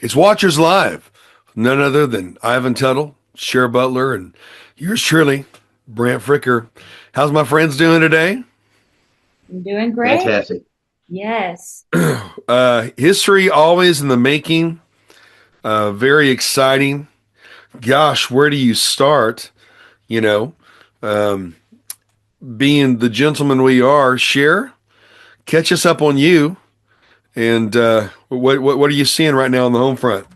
It's Watchers Live. None other than Ivan Tuttle, Cher Butler, and yours truly, Brant Fricker. How's my friends doing today? I'm doing great. Fantastic. Yes. History always in the making. Very exciting. Gosh, where do you start? You know, um, being the gentleman we are, Cher, catch us up on you. And what are you seeing right now on the home front?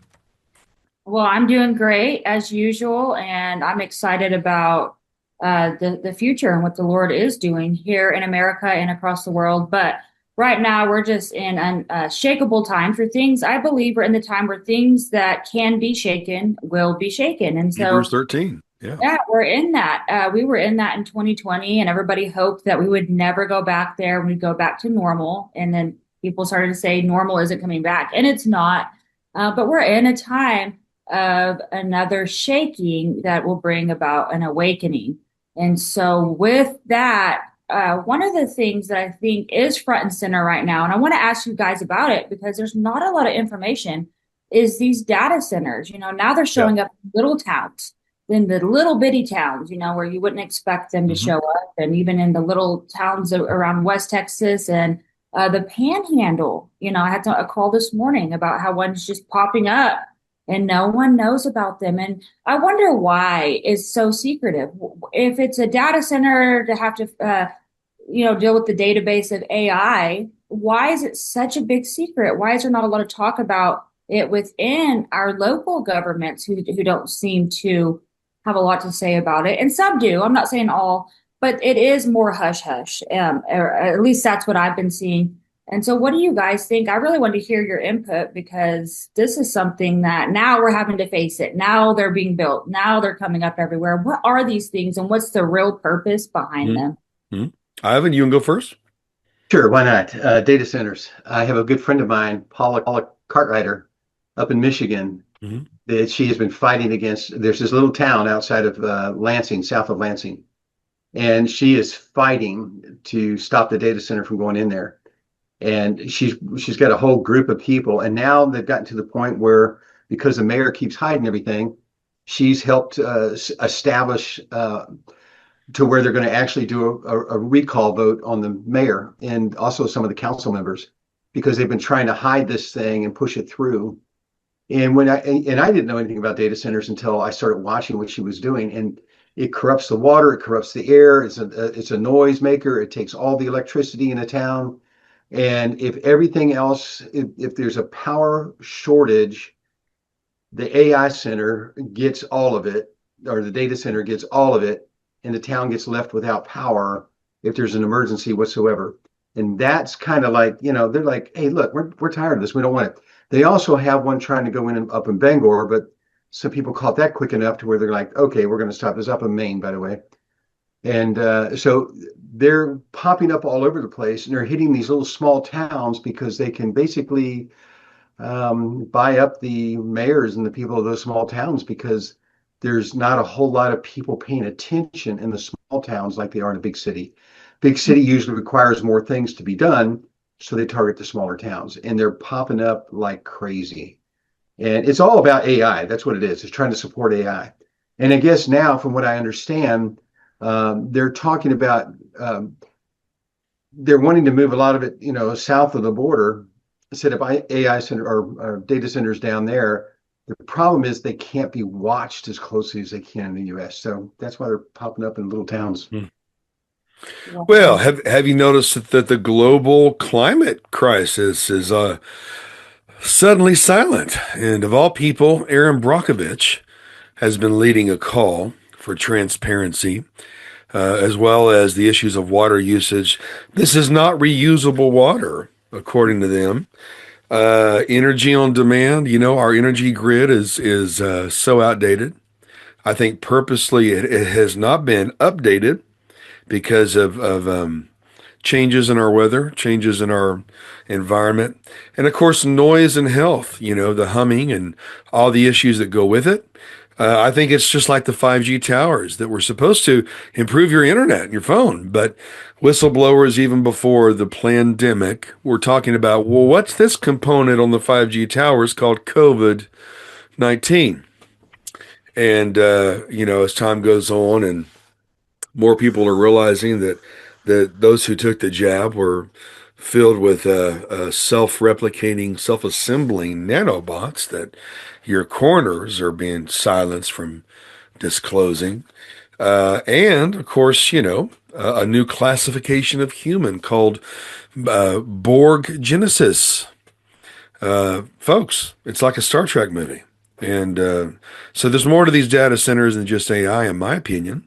Well, I'm doing great as usual, and I'm excited about the future and what the Lord is doing here in America and across the world. But right now, we're just in an unshakable time for things. I believe we're in the time where things that can be shaken will be shaken, and Hebrews so 13. Yeah. yeah, we're in that. We were in that in 2020, and everybody hoped that we would never go back there. We'd go back to normal. And then people started to say normal isn't coming back, and it's not. But we're in a time of another shaking that will bring about an awakening. And so, with that, one of the things that I think is front and center right now, and I want to ask you guys about it because there's not a lot of information, is these data centers. Now they're Yeah. showing up in little towns, in the little bitty towns, where you wouldn't expect them to hmm show up, and even in the little towns around West Texas and the Panhandle. I had a call this morning about how one's just popping up and no one knows about them. And I wonder why it's so secretive. If it's a data center to have to, deal with the database of AI, why is it such a big secret? Why is there not a lot of talk about it within our local governments who don't seem to have a lot to say about it? And some do. I'm not saying all, but it is more hush hush. Or at least that's what I've been seeing. And so, what do you guys think? I really want to hear your input because this is something that now we're having to face it. Now they're being built. Now they're coming up everywhere. What are these things and what's the real purpose behind them? hmm Ivan, you can go first. Sure, why not? Data centers. I have a good friend of mine, Paula Cartwriter, up in Michigan, hmm that she has been fighting against. There's this little town outside of Lansing, south of Lansing, and she is fighting to stop the data center from going in there. And she's got a whole group of people, and now they've gotten to the point where because the mayor keeps hiding everything, she's helped establish to where they're going to actually do a recall vote on the mayor and also some of the council members because they've been trying to hide this thing and push it through. And I didn't know anything about data centers until I started watching what she was doing, and it corrupts the water, it corrupts the air. It's a noise maker. It takes all the electricity in the town. And if everything else, if there's a power shortage, the AI center gets all of it, or the data center gets all of it, and the town gets left without power if there's an emergency whatsoever. And that's kind of like, they're like, hey, look, we're tired of this. We don't want it. They also have one trying to go in up in Bangor, but some people caught that quick enough to where they're like, okay, we're going to stop this up in Maine, by the way. And so they're popping up all over the place and they're hitting these little small towns because they can basically buy up the mayors and the people of those small towns because there's not a whole lot of people paying attention in the small towns like they are in a big city. Big city usually requires more things to be done, so they target the smaller towns, and they're popping up like crazy. And it's all about AI. That's what it is. It's trying to support AI. And I guess now, from what I understand, they're talking about they're wanting to move a lot of it, south of the border, set up AI center or data centers down there. The problem is they can't be watched as closely as they can in the U.S. So that's why they're popping up in little towns. Well, have you noticed that the global climate crisis is suddenly silent? And of all people, Aaron Brockovich has been leading a call for transparency, as well as the issues of water usage. This is not reusable water, according to them. Energy on demand. Our energy grid is so outdated. I think purposely it has not been updated because of changes in our weather, changes in our environment, and of course, noise and health, the humming and all the issues that go with it. I think it's just like the 5G towers that were supposed to improve your internet and your phone. But whistleblowers, even before the pandemic, were talking about, well, what's this component on the 5G towers called COVID-19? And, as time goes on and more people are realizing that those who took the jab were filled with self-replicating, self-assembling nanobots that your corners are being silenced from disclosing. And of course, a new classification of human called Borg Genesis. Folks, it's like a Star Trek movie. And so there's more to these data centers than just AI, in my opinion.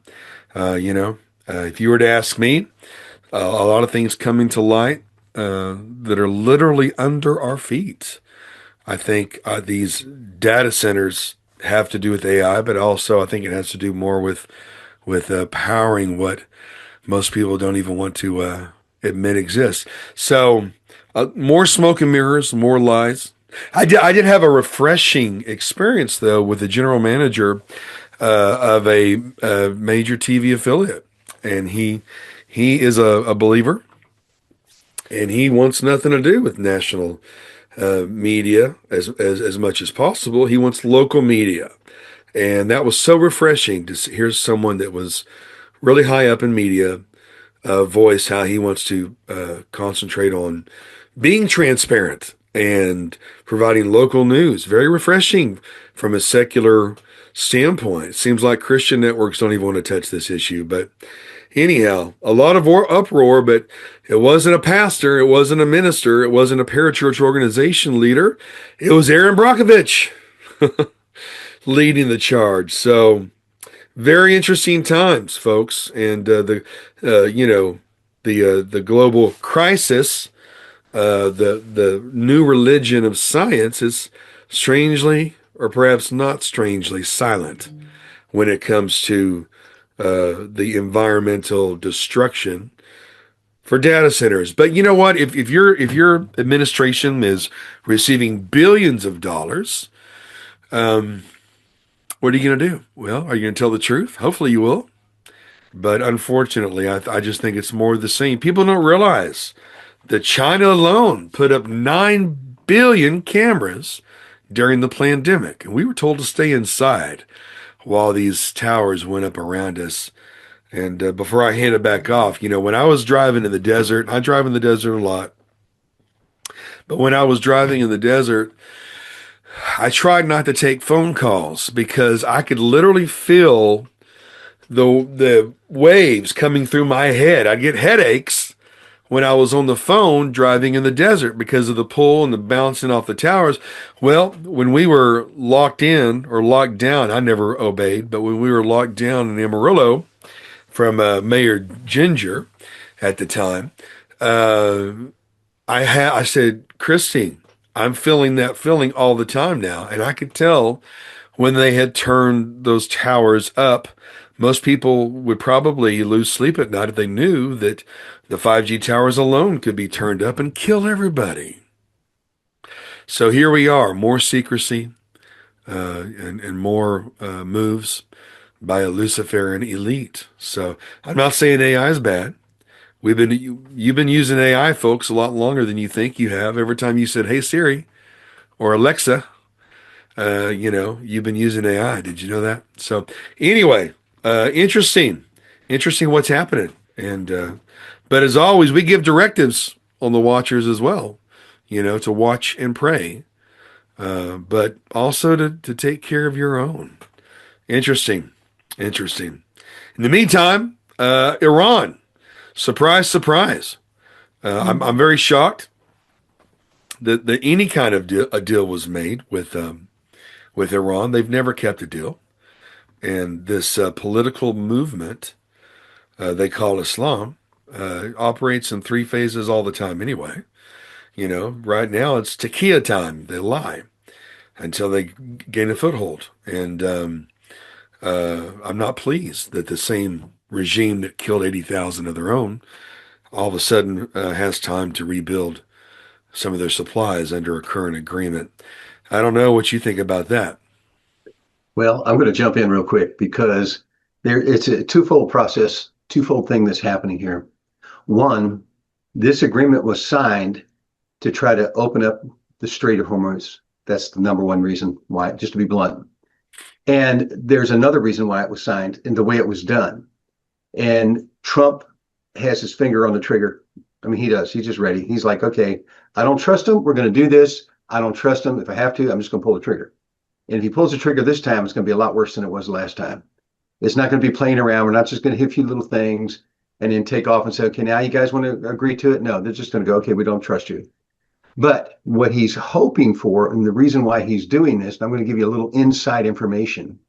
If you were to ask me, a lot of things coming to light that are literally under our feet. I think these data centers have to do with AI, but also I think it has to do more with powering what most people don't even want to admit exists. So more smoke and mirrors, more lies. I did have a refreshing experience though with the general manager of a major TV affiliate, and he is a believer, and he wants nothing to do with national media as much as possible. He wants local media. And that was so refreshing to hear someone that was really high up in media voice how he wants to concentrate on being transparent and providing local news. Very refreshing from a secular standpoint. It seems like Christian networks don't even want to touch this issue. But anyhow, a lot of uproar, but it wasn't a pastor, it wasn't a minister, it wasn't a parachurch organization leader. It was Aaron Brockovich leading the charge. So very interesting times, folks, and the global crisis, the new religion of science is strangely, or perhaps not strangely, silent when it comes to the environmental destruction for data centers. But you know what? If your administration is receiving billions of dollars, what are you going to do? Well, are you going to tell the truth? Hopefully you will. But unfortunately, I just think it's more of the same. People don't realize that China alone put up 9 billion cameras during the pandemic. And we were told to stay inside while these towers went up around us. And before I hand it back off, when I was driving in the desert, I drive in the desert a lot. But when I was driving in the desert, I tried not to take phone calls because I could literally feel the waves coming through my head. I'd get headaches when I was on the phone driving in the desert because of the pull and the bouncing off the towers. Well, when we were locked in or locked down, I never obeyed, but when we were locked down in Amarillo from Mayor Ginger at the time, I said, Christine, I'm feeling that feeling all the time now. And I could tell when they had turned those towers up, most people would probably lose sleep at night if they knew that the 5G towers alone could be turned up and kill everybody. So here we are, more secrecy and more moves by a Luciferian elite. So I'm not saying AI is bad. You've been using AI, folks, a lot longer than you think you have. Every time you said, "Hey Siri" or Alexa, you've been using AI. Did you know that? So anyway, interesting what's happening. And but as always, we give directives on the watchers as well, to watch and pray, but also to take care of your own. Interesting. In the meantime, Iran, surprise, surprise. I'm very shocked that any kind of a deal was made with Iran. They've never kept a deal. And this political movement they call Islam operates in 3 phases all the time anyway. Right now it's tequila time. They lie until they gain a foothold. And I'm not pleased that the same regime that killed 80,000 of their own all of a sudden has time to rebuild some of their supplies under a current agreement. I don't know what you think about that. Well, I'm going to jump in real quick because it's a twofold process, twofold thing that's happening here. One, this agreement was signed to try to open up the Strait of Hormuz. That's the number one reason why, just to be blunt. And there's another reason why it was signed and the way it was done. And Trump has his finger on the trigger. I mean, he does. He's just ready. He's like, okay, I don't trust him. We're going to do this. I don't trust him. If I have to, I'm just going to pull the trigger. And if he pulls the trigger this time, it's going to be a lot worse than it was last time. It's not going to be playing around. We're not just going to hit a few little things and then take off and say, okay, now you guys want to agree to it? No, they're just going to go, okay, we don't trust you. But what he's hoping for, and the reason why he's doing this, and I'm going to give you a little inside information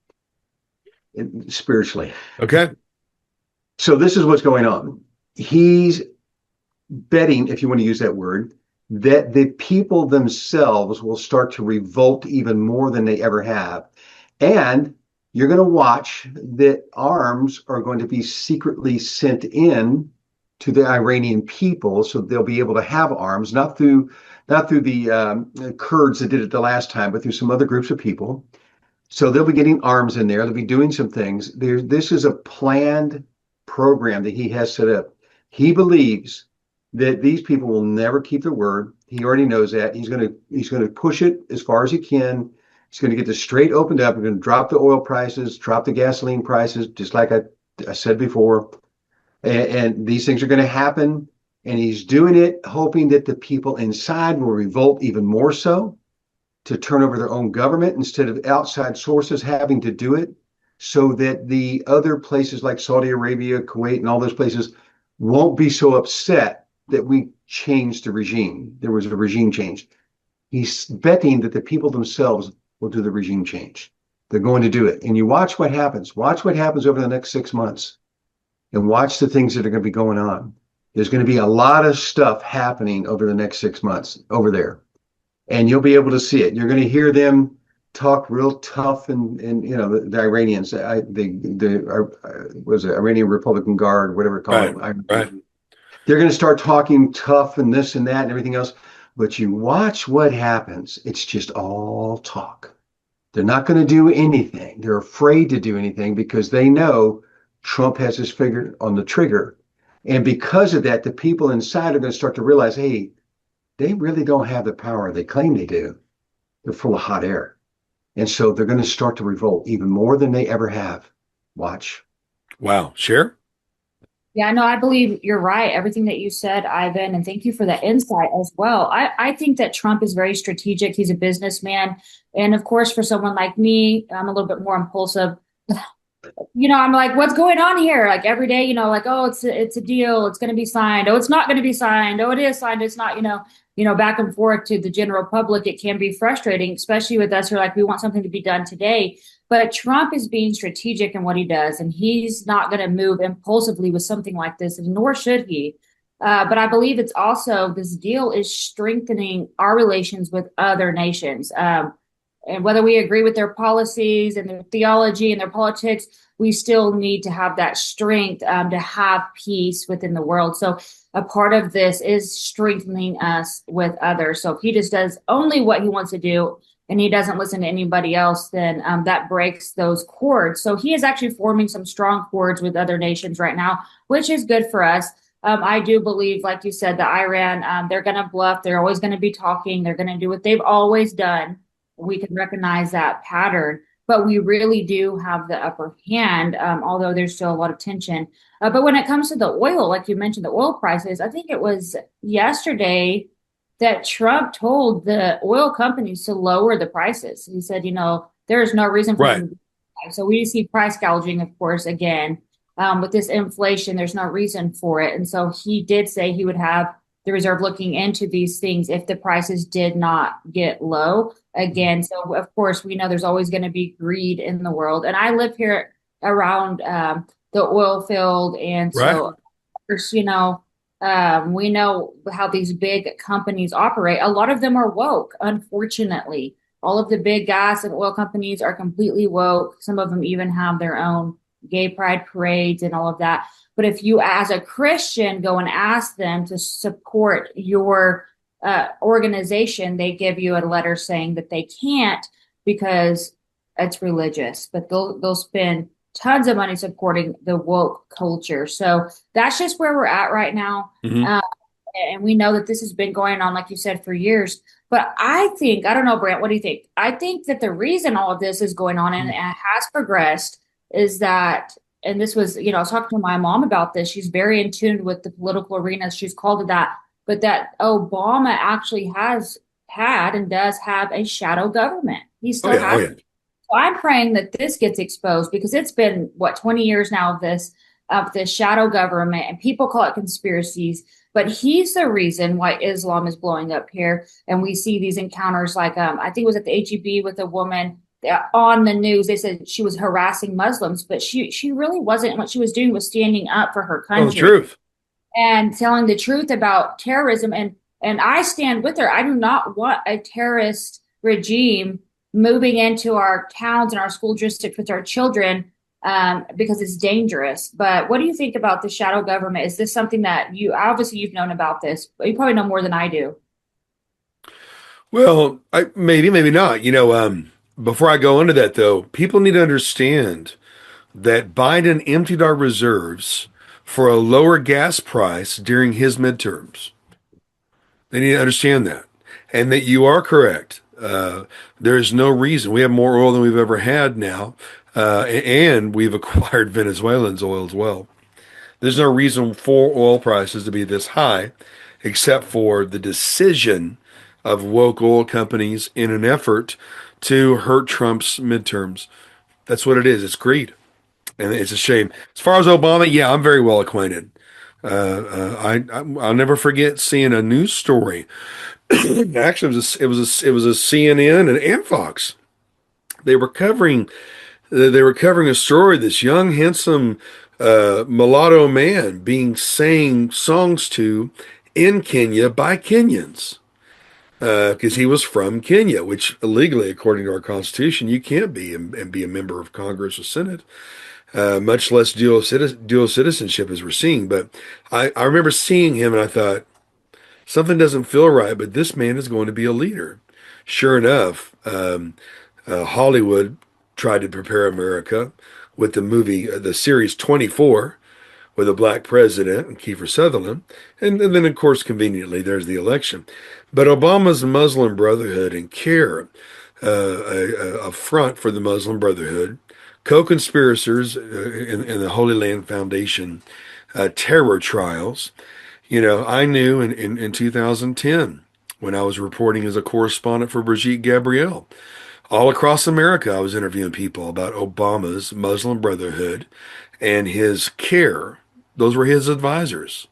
spiritually. Okay. So this is what's going on. He's betting, if you want to use that word, that the people themselves will start to revolt even more than they ever have. And you're going to watch that arms are going to be secretly sent in to the Iranian people, so they'll be able to have arms, not through the Kurds that did it the last time, but through some other groups of people. So they'll be getting arms in there. They'll be doing some things. This is a planned program that he has set up. He believes that these people will never keep their word. He already knows that. He's going to push it as far as he can. He's going to get the strait opened up. We're going to drop the oil prices, drop the gasoline prices, just like I said before. And these things are going to happen. And he's doing it hoping that the people inside will revolt even more so to turn over their own government instead of outside sources having to do it, so that the other places like Saudi Arabia, Kuwait, and all those places won't be so upset that we changed the regime. There was a regime change. He's betting that the people themselves will do the regime change. They're going to do it. And you watch what happens. Watch what happens over the next 6 months. And watch the things that are going to be going on. There's going to be a lot of stuff happening over the next 6 months over there. And you'll be able to see it. You're going to hear them talk real tough, and you know the Iranians, was it Iranian Republican Guard, whatever it's called. Right. They're going to start talking tough and this and that and everything else. But you watch what happens. It's just all talk. They're not going to do anything. They're afraid to do anything because they know Trump has his finger on the trigger. And because of that, the people inside are going to start to realize, hey, they really don't have the power they claim they do. They're full of hot air. And so they're going to start to revolt even more than they ever have. Watch. Wow. Share? Yeah, no, I believe you're right. Everything that you said, Ivan, and thank you for that insight as well. I think that Trump is very strategic. He's a businessman. And of course, for someone like me, I'm a little bit more impulsive. I'm like, what's going on here? Like every day, like, oh, it's a deal. It's going to be signed. Oh, it's not going to be signed. Oh, it is signed. It's not, back and forth to the general public. It can be frustrating, especially with us who are like, we want something to be done today. But Trump is being strategic in what he does, and he's not going to move impulsively with something like this, and nor should he. But I believe it's also, this deal is strengthening our relations with other nations. And whether we agree with their policies and their theology and their politics, we still need to have that strength to have peace within the world. So a part of this is strengthening us with others. So if he just does only what he wants to do and he doesn't listen to anybody else, then that breaks those cords. So he is actually forming some strong cords with other nations right now, which is good for us. I do believe, like you said, the Iran, they're going to bluff. They're always going to be talking. They're going to do what they've always done. We can recognize that pattern, but we really do have the upper hand, although there's still a lot of tension. But when it comes to the oil, like you mentioned, the oil prices, I think it was yesterday that Trump told the oil companies to lower the prices. He said, there is no reason for them to do that. So we see price gouging, of course, again. With this inflation, there's no reason for it. And so he did say he would have the reserve looking into these things if the prices did not get low again. So of course we know there's always going to be greed in the world. And I live here around the oil field. And so, of course, we know how these big companies operate. A lot of them are woke, unfortunately. All of the big gas and oil companies are completely woke. Some of them even have their own gay pride parades and all of that. But if you, as a Christian, go and ask them to support your organization, they give you a letter saying that they can't because it's religious, but they'll spend tons of money supporting the woke culture. So that's just where we're at right now. Hmm. And we know that this has been going on, like you said, for years. But I think, I don't know, Brent, what do you think? I think that the reason all of this is going on and has progressed is that, and this was, I was talking to my mom about this. She's very in tune with the political arena. She's called it that. But that Obama actually has had and does have a shadow government. He Oh still yeah, oh has. yeah. So I'm praying that this gets exposed because it's been, what, 20 years now of this shadow government, and people call it conspiracies, but he's the reason why Islam is blowing up here. And we see these encounters like, I think it was at the HEB with a woman on the news. They said she was harassing Muslims, but she really wasn't. What she was doing was standing up for her Tell the country truth. and telling the truth about terrorism. And I stand with her. I do not want a terrorist regime moving into our towns and our school districts with our children, because it's dangerous. But what do you think about the shadow government? Is this something that obviously you've known about this, but you probably know more than I do. Well, maybe not. Before I go into that though, people need to understand that Biden emptied our reserves for a lower gas price during his midterms. They need to understand that. And that you are correct. There is no reason. We have more oil than we've ever had now. And we've acquired Venezuelans oil as well. There's no reason for oil prices to be this high, except for the decision of woke oil companies in an effort to hurt Trump's midterms. That's what it is. It's greed. And it's a shame. As far as Obama, yeah, I'm very well acquainted. I'll never forget seeing a news story. Actually, it was a CNN and Fox. They were covering a story. This young, handsome mulatto man being sang songs to in Kenya by Kenyans because he was from Kenya, which illegally, according to our constitution, you can't be and be a member of Congress or Senate, much less dual citizenship as we're seeing. But I remember seeing him and I thought, something doesn't feel right, but this man is going to be a leader. Sure enough, Hollywood tried to prepare America with the series 24, with a black president and Kiefer Sutherland. And then, of course, conveniently, there's the election. But Obama's Muslim Brotherhood and CARE, a front for the Muslim Brotherhood, co-conspirators in the Holy Land Foundation terror trials. I knew in 2010 when I was reporting as a correspondent for Brigitte Gabriel. All across America, I was interviewing people about Obama's Muslim Brotherhood and his CARE. Those were his advisors,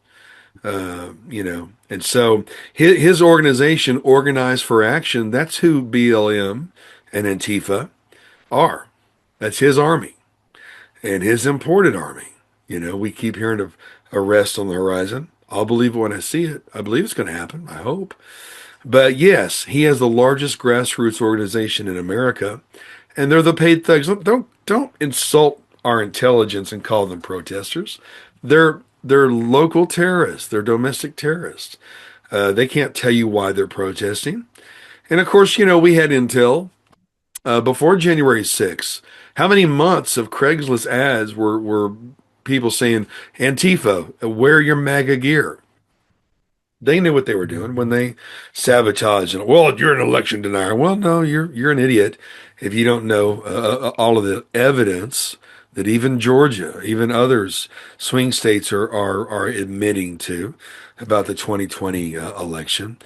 And so his organization, Organized for Action, that's who BLM and Antifa are. That's his army and his imported army. We keep hearing of arrests on the horizon. I'll believe it when I see it. I believe it's going to happen. I hope. But yes, he has the largest grassroots organization in America, and they're the paid thugs. Don't insult our intelligence and call them protesters. They're local terrorists. They're domestic terrorists. They can't tell you why they're protesting. And of course, we had intel before January 6th. How many months of Craigslist ads were people saying, Antifa, wear your MAGA gear? They knew what they were doing when they sabotaged. And well, you're an election denier. Well, no, you're an idiot if you don't know all of the evidence that even Georgia, even others, swing states are admitting to about the 2020 election.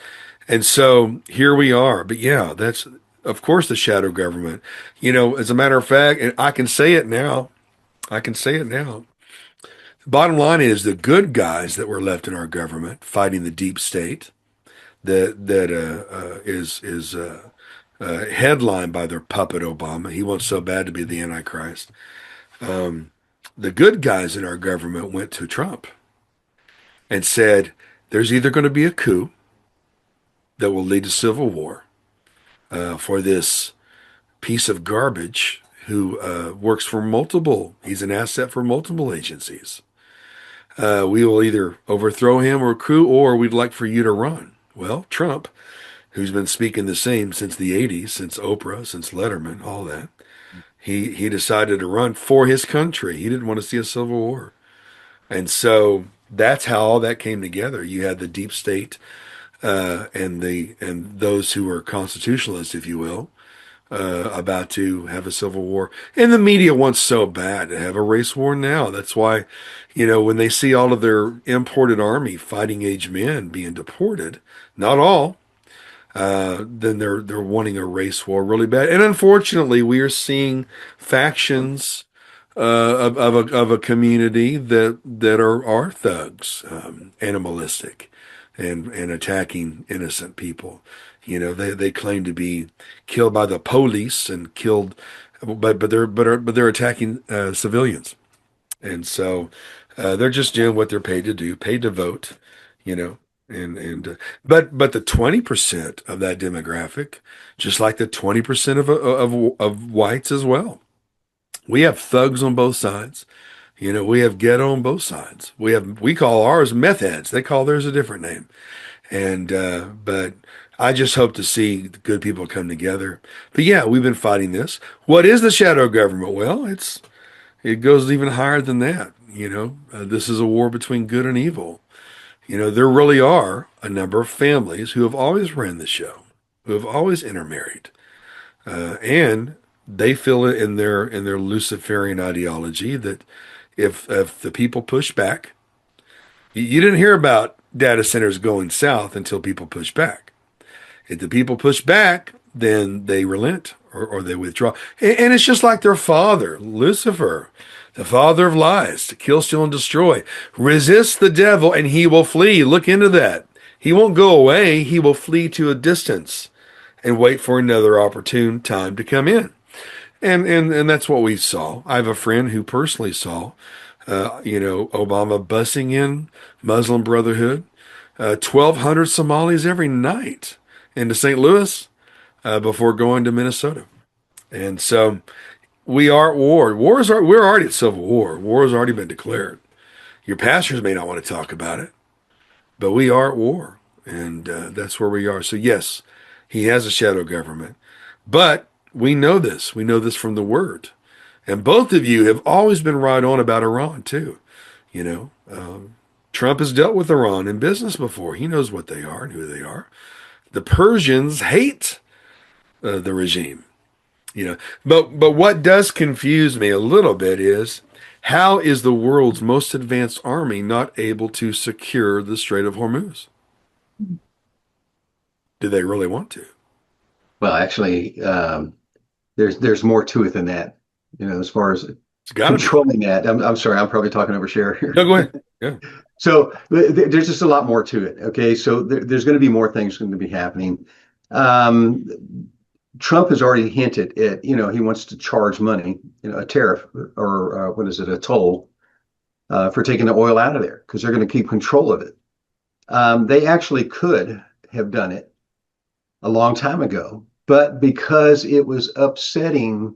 And so here we are. But yeah, that's of course the shadow government. As a matter of fact, and I can say it now. I can say it now. Bottom line is the good guys that were left in our government fighting the deep state that is headlined by their puppet Obama. He wants so bad to be the Antichrist. The good guys in our government went to Trump and said, "There's either going to be a coup that will lead to civil war for this piece of garbage who works for multiple. He's an asset for multiple agencies." We will either overthrow him or coup, or we'd like for you to run. Well, Trump who's been speaking the same since the 80s, since Oprah, since Letterman, all that. He decided to run for his country. He didn't want to see a civil war. And so that's how all that came together. You had the deep state and those who were constitutionalists, if you will, about to have a civil war. And the media wants so bad to have a race war now. That's why, when they see all of their imported army fighting age men being deported, not all, then they're wanting a race war really bad. And unfortunately, we are seeing factions of a community that are thugs, animalistic, and attacking innocent people. They claim to be killed by the police and killed, but they're attacking civilians, and so they're just doing what they're paid to do, paid to vote, you know. But the 20% of that demographic, just like the 20% of whites as well, we have thugs on both sides. We have ghetto on both sides. We call ours meth heads. They call theirs a different name. And but I just hope to see the good people come together. But yeah, we've been fighting this. What is the shadow government? Well, it goes even higher than that. This is a war between good and evil. There really are a number of families who have always ran the show, who have always intermarried, and they feel it in their Luciferian ideology that if the people push back, you didn't hear about data centers going south until people push back. If the people push back, then they relent or they withdraw. And it's just like their father, Lucifer, the father of lies, to kill, steal, and destroy. Resist the devil and he will flee. Look into that. He won't go away. He will flee to a distance and wait for another opportune time to come in. And that's what we saw. I have a friend who personally saw, Obama bussing in Muslim Brotherhood, 1,200 Somalis every night into St. Louis before going to Minnesota. And so we are at war. We're already at civil war. War has already been declared. Your pastors may not want to talk about it, but we are at war. And that's where we are. So yes, he has a shadow government. But we know this. We know this from the word. And both of you have always been right on about Iran too. Trump has dealt with Iran in business before. He knows what they are and who they are. The Persians hate the regime. But what does confuse me a little bit is, how is the world's most advanced army not able to secure the Strait of Hormuz? Do they really want to? Well, actually, there's more to it than that. As far as controlling that. I'm sorry, I'm probably talking over Cher here. No, go ahead. Yeah. So there's just a lot more to it. Okay, so there's going to be more things going to be happening. Trump has already hinted at, he wants to charge money, a tariff or what is it, a toll for taking the oil out of there because they're going to keep control of it. They actually could have done it a long time ago, but because it was upsetting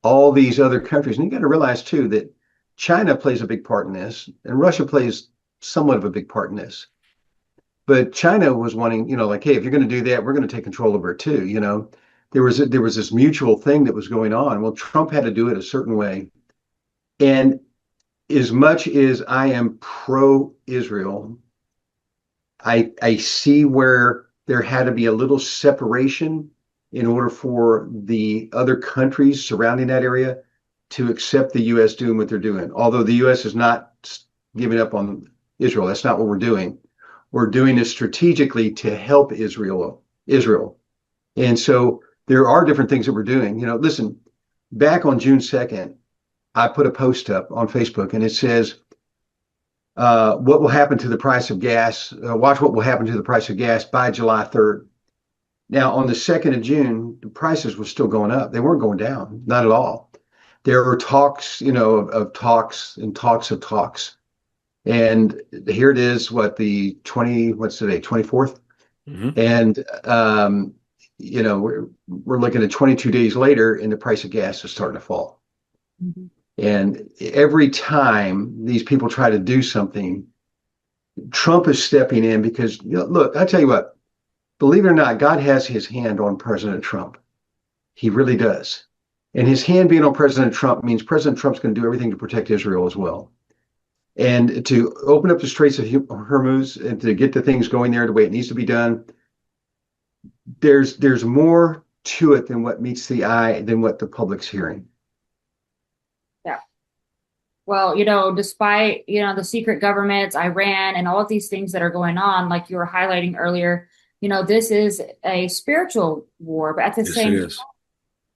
all these other countries, and you got to realize too that China plays a big part in this, and Russia plays somewhat of a big part in this. But China was wanting, like, hey, if you're going to do that, we're going to take control over it too. There was this mutual thing that was going on. Well, Trump had to do it a certain way, and as much as I am pro-Israel, I see where there had to be a little separation in order for the other countries surrounding that area to accept the U.S. doing what they're doing. Although the U.S. is not giving up on Israel. That's not what we're doing. We're doing this strategically to help Israel. And so there are different things that we're doing. Listen, back on June 2nd, I put a post up on Facebook and it says, what will happen to the price of gas? Watch what will happen to the price of gas by July 3rd. Now, on the 2nd of June, the prices were still going up. They weren't going down, not at all. There were talks, of talks and talks of talks. And here it is, what's today, 24th? Mm-hmm. And, we're looking at 22 days later and the price of gas is starting to fall. Mm-hmm. And every time these people try to do something, Trump is stepping in because, look, I tell you what, believe it or not, God has his hand on President Trump. He really does. And his hand being on President Trump means President Trump's going to do everything to protect Israel as well. And to open up the Straits of Hormuz and to get the things going there the way it needs to be done, there's more to it than what meets the eye, than what the public's hearing. Yeah. Well, despite, the secret governments, Iran, and all of these things that are going on, like you were highlighting earlier, this is a spiritual war, but at the same time,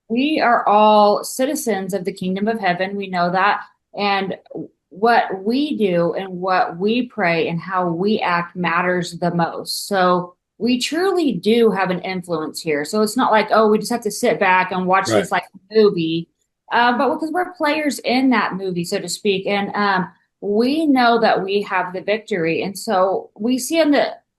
we are all citizens of the kingdom of heaven. We know that. And what we do and what we pray and how we act matters the most. So we truly do have an influence here. So it's not like, oh, we just have to sit back and watch this like a movie, but because we're players in that movie, so to speak. And we know that we have the victory. And so we see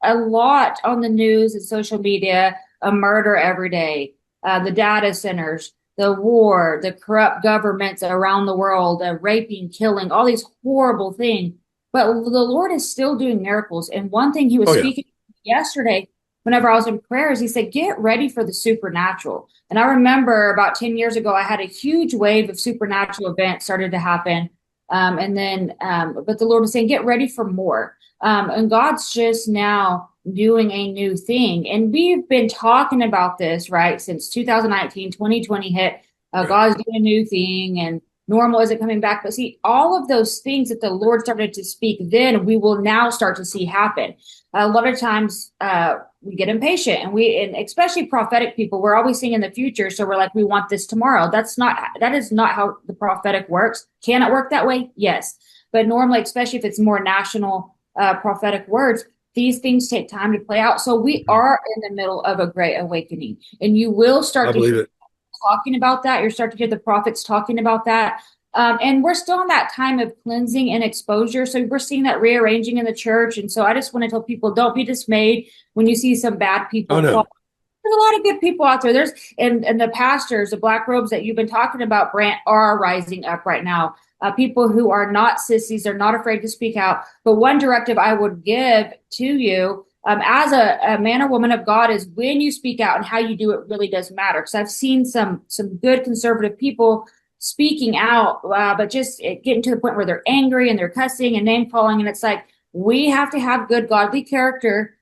a lot on the news and social media, a murder every day, the data centers, the war, the corrupt governments around the world, raping, killing, all these horrible things. But the Lord is still doing miracles. And one thing he was speaking yesterday, whenever I was in prayers, he said, get ready for the supernatural. And I remember about 10 years ago, I had a huge wave of supernatural events started to happen. But the Lord was saying, get ready for more. And God's just now doing a new thing. And we've been talking about this, right, since 2019, 2020 hit. God's doing a new thing and normal isn't coming back. But see, all of those things that the Lord started to speak then, we will now start to see happen. A lot of times we get impatient and especially prophetic people, we're always seeing in the future. So we're like, we want this tomorrow. That is not how the prophetic works. Can it work that way? Yes. But normally, especially if it's more national prophetic words, these things take time to play out. So we are in the middle of a great awakening, and you will start to hear talking about that. You're starting to hear the prophets talking about that. And we're still in that time of cleansing and exposure. So we're seeing that rearranging in the church. And so I just want to tell people, don't be dismayed when you see some bad people. Oh, no. There's a lot of good people out there. And the pastors, the black robes that you've been talking about, Brant, are rising up right now. People who are not sissies, are not afraid to speak out. But one directive I would give to you as a man or woman of God is when you speak out and how you do it really does matter. Because I've seen some good conservative people speaking out, but just getting to the point where they're angry and they're cussing and name calling. And it's like, we have to have good godly character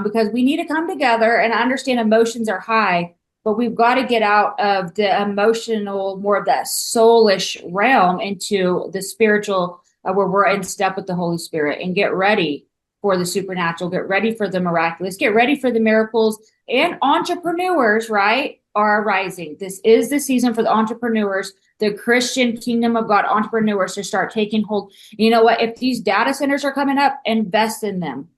because we need to come together, and I understand emotions are high, but we've got to get out of the emotional, more of that soulish realm into the spiritual, where we're in step with the Holy Spirit, and get ready for the supernatural, get ready for the miraculous, get ready for the miracles. And entrepreneurs, right, are rising. This is the season for the entrepreneurs, the Christian kingdom of God entrepreneurs, to start taking hold. You know what? If these data centers are coming up, invest in them.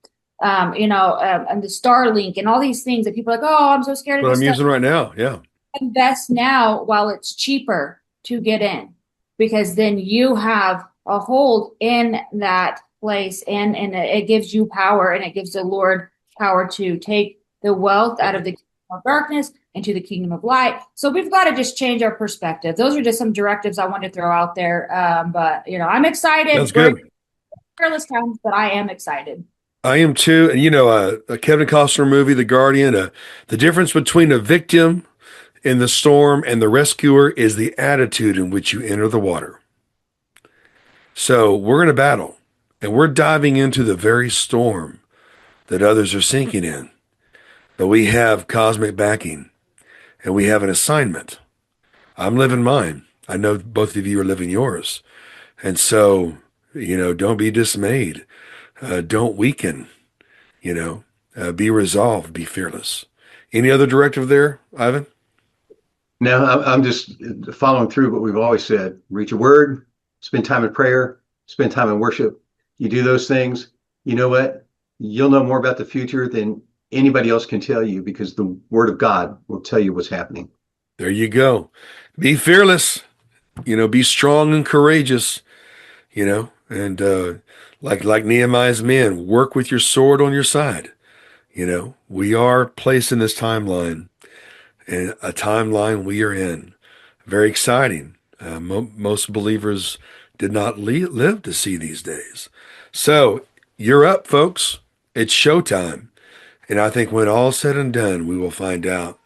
And the Starlink and all these things that people are like, oh, I'm so scared of what this I'm stuff. using right now. Yeah. Invest now while it's cheaper to get in, because then you have a hold in that place, and it gives you power, and it gives the Lord power to take the wealth out of the kingdom of darkness into the kingdom of light. So we've got to just change our perspective. Those are just some directives I wanted to throw out there. But I'm excited. That's good. Careless times, but I am excited. I am too. And a Kevin Costner movie, The Guardian, the difference between a victim in the storm and the rescuer is the attitude in which you enter the water. So we're in a battle, and we're diving into the very storm that others are sinking in. But we have cosmic backing, and we have an assignment. I'm living mine. I know both of you are living yours. And so, don't be dismayed. Don't weaken, be resolved, be fearless. Any other directive there, Ivan? No, I'm just following through what we've always said. Read your word, spend time in prayer, spend time in worship. You do those things, you know what? You'll know more about the future than anybody else can tell you, because the word of God will tell you what's happening. There you go. Be fearless, be strong and courageous, and like Nehemiah's men, work with your sword on your side. We are placed in this timeline, and a timeline we are in. Very exciting. Most believers did not live to see these days. So you're up, folks. It's showtime. And I think when all's said and done, we will find out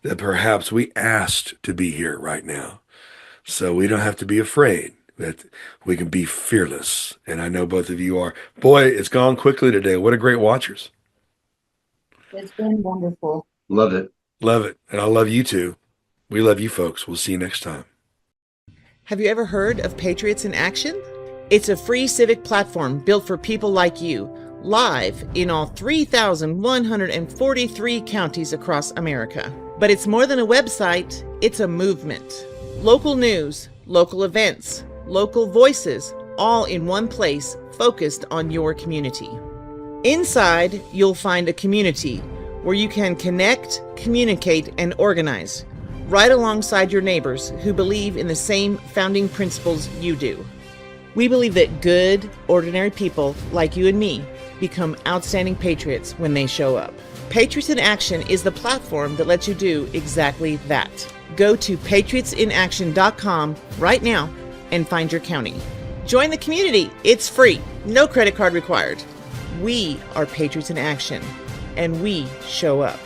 that perhaps we asked to be here right now. So we don't have to be afraid, that we can be fearless. And I know both of you are. Boy, it's gone quickly today. What a great watchers. It's been wonderful. Loved it. Love it. And I love you too. We love you folks. We'll see you next time. Have you ever heard of Patriots in Action? It's a free civic platform built for people like you, live in all 3,143 counties across America. But it's more than a website, it's a movement. Local news, local events, local voices, all in one place, focused on your community. Inside, you'll find a community where you can connect, communicate, and organize, right alongside your neighbors who believe in the same founding principles you do. We believe that good, ordinary people like you and me become outstanding patriots when they show up. Patriots in Action is the platform that lets you do exactly that. Go to patriotsinaction.com right now and find your county. Join the community. It's free. No credit card required. We are Patriots in Action, and we show up.